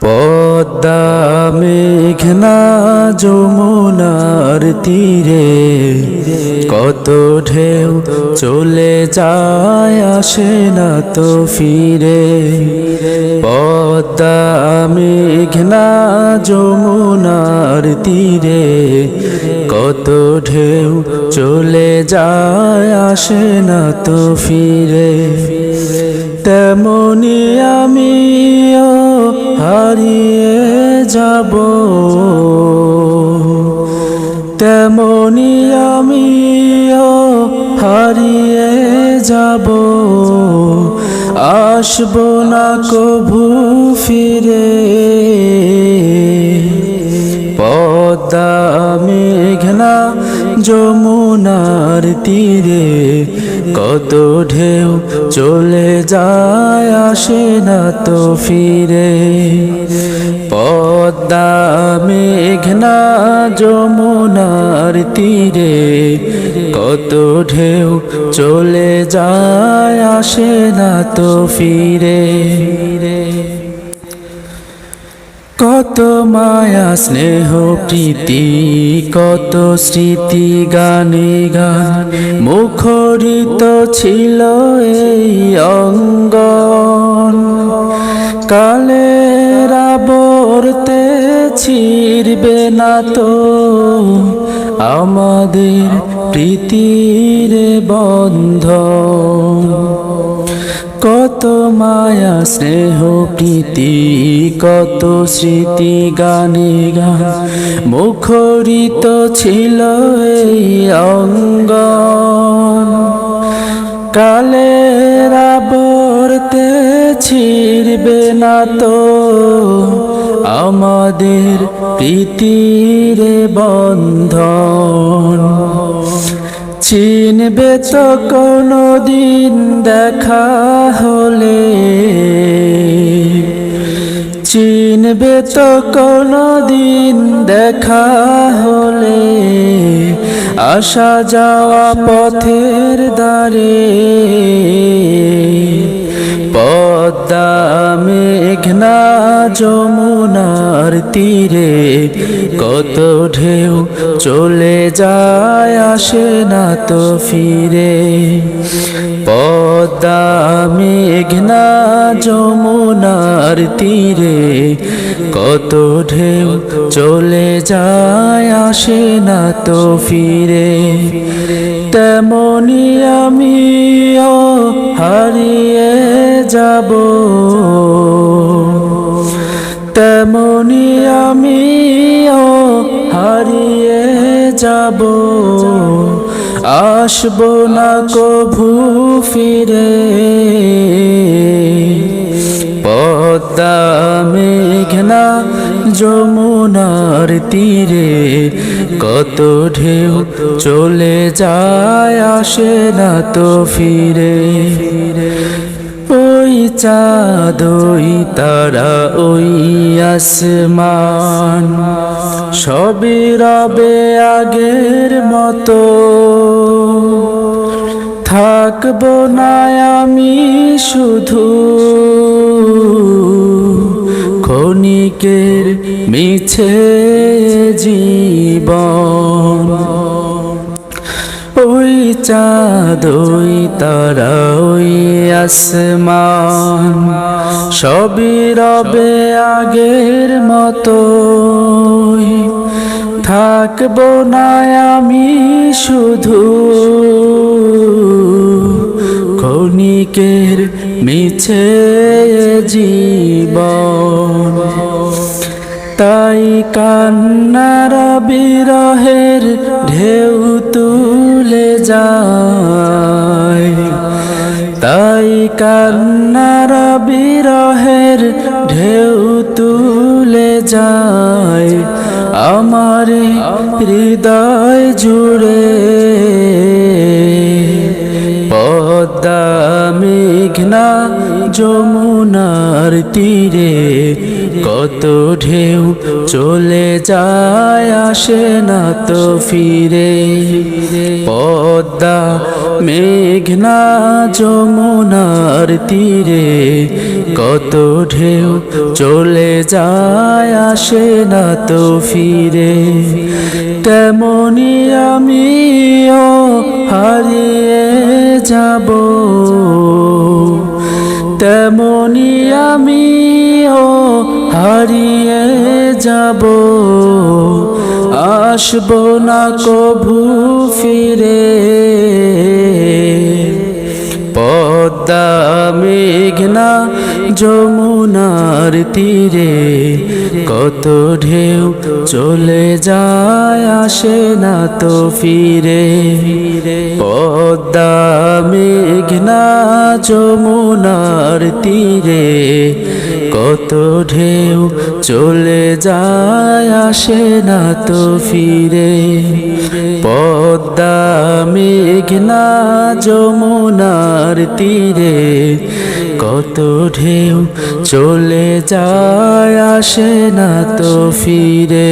পদ্মা মেঘনা যমুনার তীরে কত ঢেউ চলে যায় আসে না তো ফিরে। পদ্মা মেঘনা যমুনার তীরে কত ঢেউ চলে যায় আসে না তো ফিরে। তেমনি আমিও হারিয়ে যাব, তেমনি আমিও হারিয়ে যাব, আসব না কভু ফিরে। পদ্মা মেঘনা যমুনার তীরে কত ঢেউ চলে যায় আসে না তো ফিরে। পদ্মা মেঘনা যমুনার তীরে কত ঢেউ চলে যায় আসে না তো ফিরে। কত মায়া স্নেহ প্রীতি কত স্মৃতি গানে গান মুখরিত ছিল এই অঙ্গন। কালের আবর্তে ছিড়বে না তো আমাদের প্রীতির বন্ধন। কত মায়া স্নেহ প্রীতি কত স্মৃতি গানে গান মুখরিত ছিল এই অঙ্গন। কালের আবর্তে ছিড়বে না তো আমাদের প্রীতির বন্ধন। চিনবে তো কোনো দিন দেখা হলে, চিনবে তো কোনো দিন দেখা হলে, আসা যাওয়া পথের ধারে। পদ্মা মেঘনা যমুনার তীরে কত ঢেউ চলে যায় আসে না তো ফিরে। পদ্মা মেঘনা যমুনার তীরে কত ঢেউ চলে যায় আসে না তো ফিরে। তেমনি আমিও হারিয়ে যাব, তেমনি আমিও হারিয়ে যাব, আসব না কভু ফিরে। পদ্মা মেঘনা যমুনার তীরে কত ঢেউ চলে যায় আসে না তো ফিরে। ওই চাঁদ ওই তারা ওই আসমান সবই রবে আগের মতো। থাকবো না আমি শুধু ক্ষণিকের মিছে জীবন। ওই চাঁদ ওই তারা ওই আসমান সবই রবে আগের মতো। থাকবো না আমি শুধু ক্ষণিকের মিছে জীবন। তাই কান্নার বিরহের ঢেউ তুলে যায়, তাই কান্নার বিরহের ঢেউ তুলে যায় আমার হৃদয় জুড়ে। পদ্মা মেঘনা যমুনার তীরে কত কত ঢেউ চলে যায় আসে না তো ফিরে। পদ্মা মেঘনা যমুনার তীরে কত ঢেউ চলে যায় আসে না তো ফিরে। তেমনি আমিও হারিয়ে যাব, তেমনি আমিও হারিয়ে যাব, আসব না কভু ফিরে। পদ্মা মেঘনা যমুনার তীরে কত ঢেউ চলে যায় আসে না তো ফিরে। পদ্মা মেঘনা যমুনার তীরে কত ঢেউ চলে যায় আসে না তো ফিরে। পদ্মা মেঘনা যমুনার তীরে কত ঢেউ চলে যায় আসে না তো ফিরে।